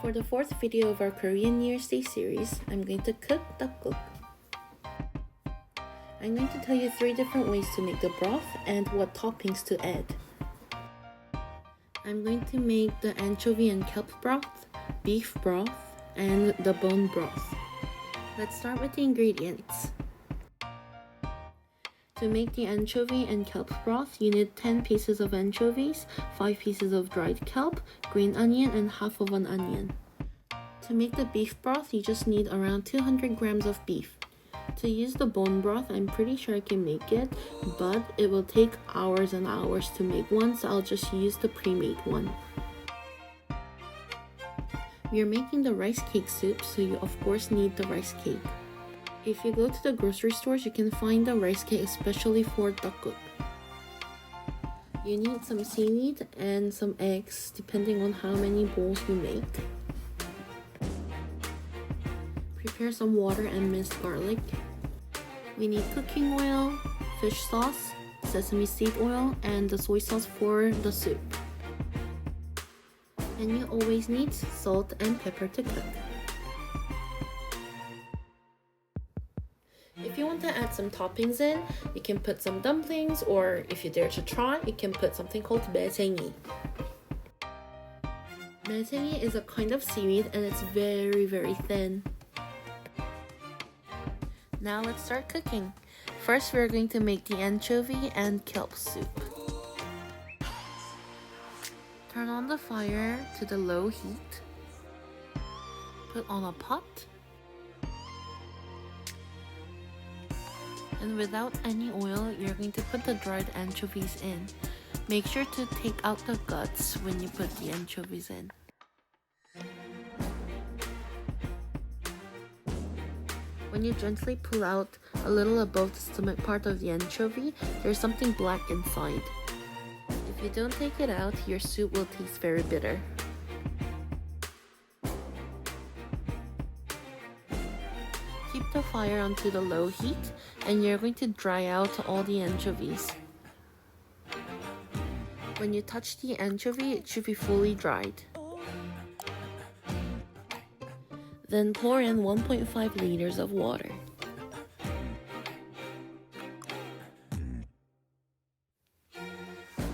For the fourth video of our Korean New Year's Day series, I'm going to cook tteokguk. I'm going to tell you 3 different ways to make the broth and what toppings to add. I'm going to make the anchovy and kelp broth, beef broth, and the bone broth. Let's start with the ingredients. To make the anchovy and kelp broth, you need 10 pieces of anchovies, 5 pieces of dried kelp, green onion, and half of an onion. To make the beef broth, you just need around 200 grams of beef. To use the bone broth, I'm pretty sure I can make it, but it will take hours and hours to make one, so I'll just use the pre-made one. We are making the rice cake soup, so you of course need the rice cake. If you go to the grocery stores, you can find the rice cake especially for tteokguk. You need some seaweed and some eggs, depending on how many bowls you make. Prepare some water and minced garlic. We need cooking oil, fish sauce, sesame seed oil, and the soy sauce for the soup. And you always need salt and pepper to cook. If you want to add some toppings in, you can put some dumplings, or if you dare to try, you can put something called 매생이. 매생이 is a kind of seaweed and it's very thin. Now let's start cooking. First, we're going to make the anchovy and kelp soup. Turn on the fire to the low heat. Put on a pot. And without any oil, you're going to put the dried anchovies in. Make sure to take out the guts when you put the anchovies in. When you gently pull out a little above the stomach part of the anchovy, there's something black inside. If you don't take it out, your soup will taste very bitter. Keep the fire onto the low heat, and you're going to dry out all the anchovies. When you touch the anchovy, it should be fully dried. Then pour in 1.5 liters of water.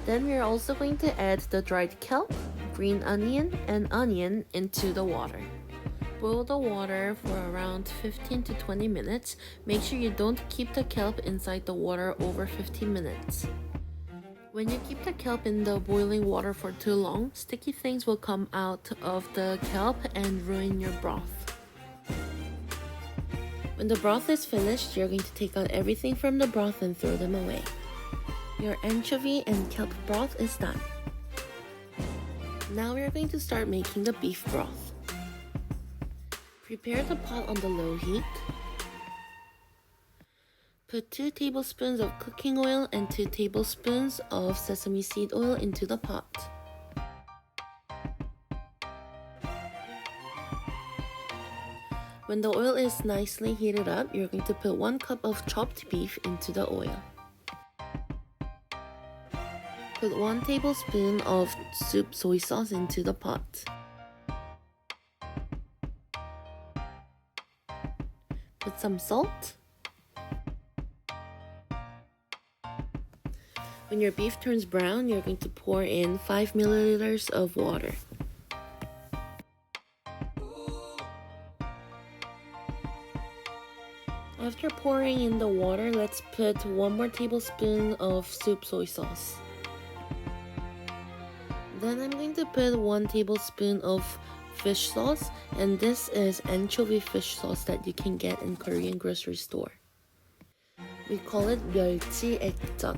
Then we are also going to add the dried kelp, green onion, and onion into the water. Boil the water for around 15 to 20 minutes. Make sure you don't keep the kelp inside the water over 15 minutes. When you keep the kelp in the boiling water for too long, sticky things will come out of the kelp and ruin your broth. When the broth is finished, you're going to take out everything from the broth and throw them away. Your anchovy and kelp broth is done. Now we're going to start making the beef broth. Prepare the pot on the low heat. Put 2 tablespoons of cooking oil and 2 tablespoons of sesame seed oil into the pot. When the oil is nicely heated up, you're going to put 1 cup of chopped beef into the oil. Put 1 tablespoon of soup soy sauce into the pot. Put some salt. When your beef turns brown, you're going to pour in 5 milliliters of water. After pouring in the water, let's put 1 more tablespoon of soup soy sauce. Then I'm going to put 1 tablespoon of fish sauce, and this is anchovy fish sauce that you can get in Korean grocery store. We call it 멸치 액젓.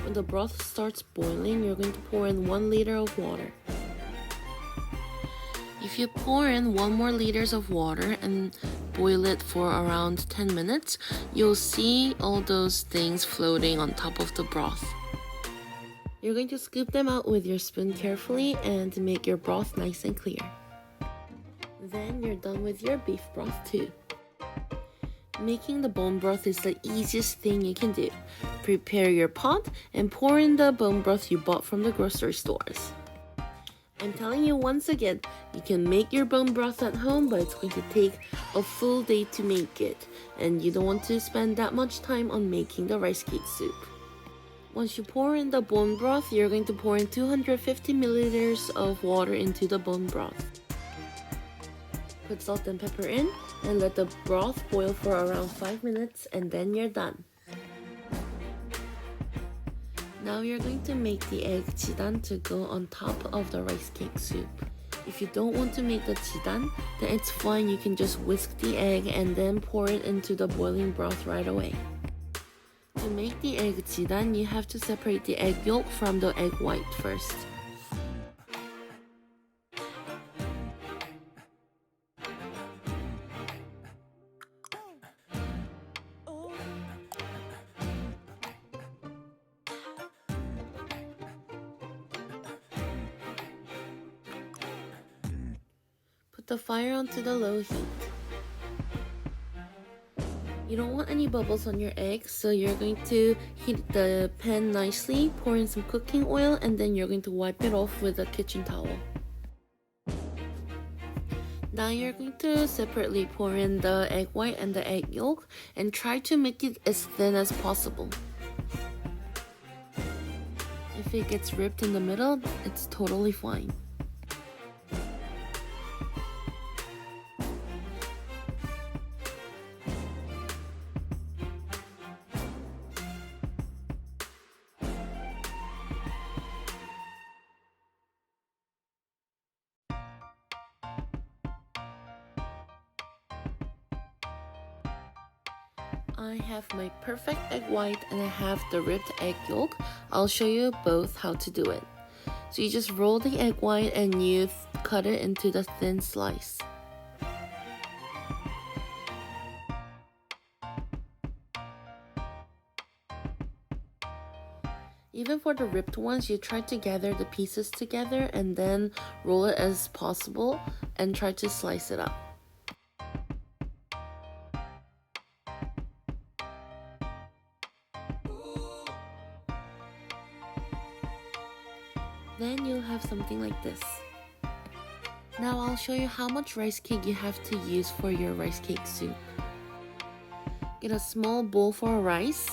When the broth starts boiling, you're going to pour in 1 liter of water. If you pour in 1 more liters of water and boil it for around 10 minutes, you'll see all those things floating on top of the broth. You're going to scoop them out with your spoon carefully and make your broth nice and clear. Then you're done with your beef broth too. Making the bone broth is the easiest thing you can do. Prepare your pot and pour in the bone broth you bought from the grocery stores. I'm telling you once again, you can make your bone broth at home, but it's going to take a full day to make it, and you don't want to spend that much time on making the rice cake soup. Once you pour in the bone broth, you're going to pour in 250 milliliters of water into the bone broth. Put salt and pepper in and let the broth boil for around 5 minutes, and then you're done. Now you're going to make the egg jidan to go on top of the rice cake soup. If you don't want to make the jidan, then it's fine, you can just whisk the egg and then pour it into the boiling broth right away. To make the egg jidan, you have to separate the egg yolk from the egg white first. Put the fire onto the low heat. You don't want any bubbles on your eggs, so you're going to heat the pan nicely, pour in some cooking oil, and then you're going to wipe it off with a kitchen towel. Now you're going to separately pour in the egg white and the egg yolk and try to make it as thin as possible. If it gets ripped in the middle, it's totally fine. I have my perfect egg white and I have the ripped egg yolk. I'll show you both how to do it. So you just roll the egg white and you cut it into the thin slice. Even for the ripped ones, you try to gather the pieces together and then roll it as possible and try to slice it up. Then you'll have something like this. Now I'll show you how much rice cake you have to use for your rice cake soup. Get a small bowl for rice,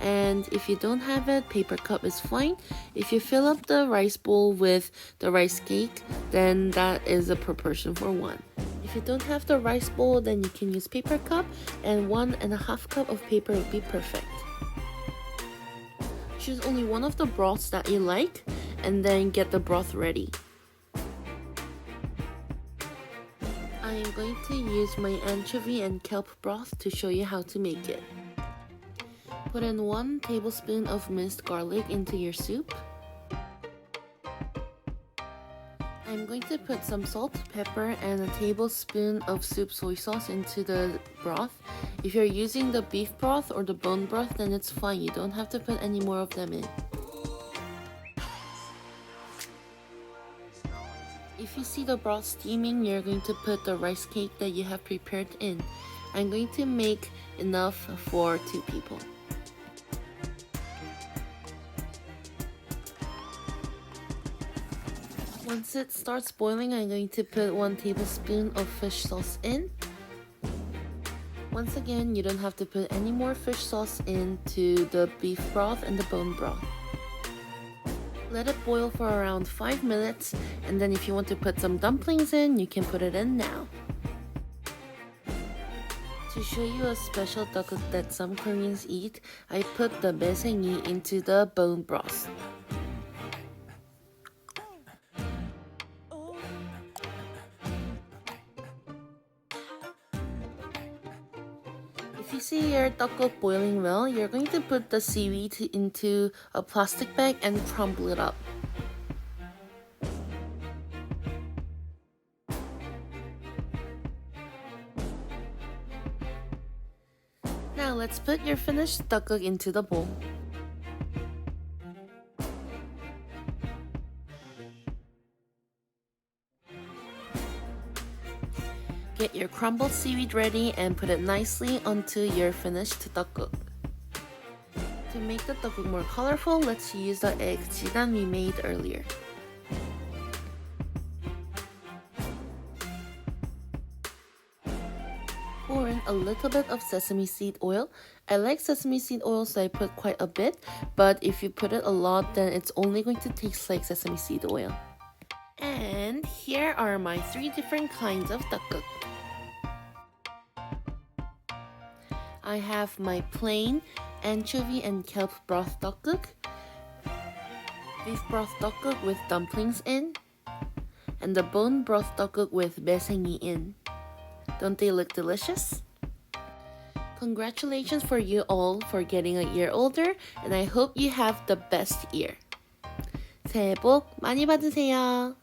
and if you don't have it, paper cup is fine. If you fill up the rice bowl with the rice cake, then that is a proportion for 1. If you don't have the rice bowl, then you can use paper cup, and 1.5 cup of paper would be perfect. Choose only one of the broths that you like, and then get the broth ready. I am going to use my anchovy and kelp broth to show you how to make it. Put in 1 tablespoon of minced garlic into your soup. I'm going to put some salt, pepper, and a tablespoon of soup soy sauce into the broth. If you're using the beef broth or the bone broth, then it's fine. You don't have to put any more of them in. If you see the broth steaming, you're going to put the rice cake that you have prepared in. I'm going to make enough for 2 people. Once it starts boiling, I'm going to put 1 tablespoon of fish sauce in. Once again, you don't have to put any more fish sauce into the beef broth and the bone broth. Let it boil for around 5 minutes, and then if you want to put some dumplings in, you can put it in now. To show you a special tteokguk that some Koreans eat, I put the baesaengi into the bone broth. If you see your tteokguk boiling well, you're going to put the seaweed into a plastic bag and crumble it up. Now let's put your finished tteokguk into the bowl. Get your crumbled seaweed ready and put it nicely onto your finished tteokguk. To make the tteokguk more colorful, let's use the egg jidan we made earlier. a little bit of sesame seed oil. I like sesame seed oil, so I put quite a bit, but if you put it a lot, then it's only going to taste like sesame seed oil. And here are my 3 different kinds of tteokguk. I have my plain anchovy and kelp broth tteokguk, beef broth tteokguk with dumplings in, and the bone broth tteokguk with baesaengi in. Don't they look delicious? Congratulations for you all for getting a year older, and I hope you have the best year. 새해 복 많이 받으세요.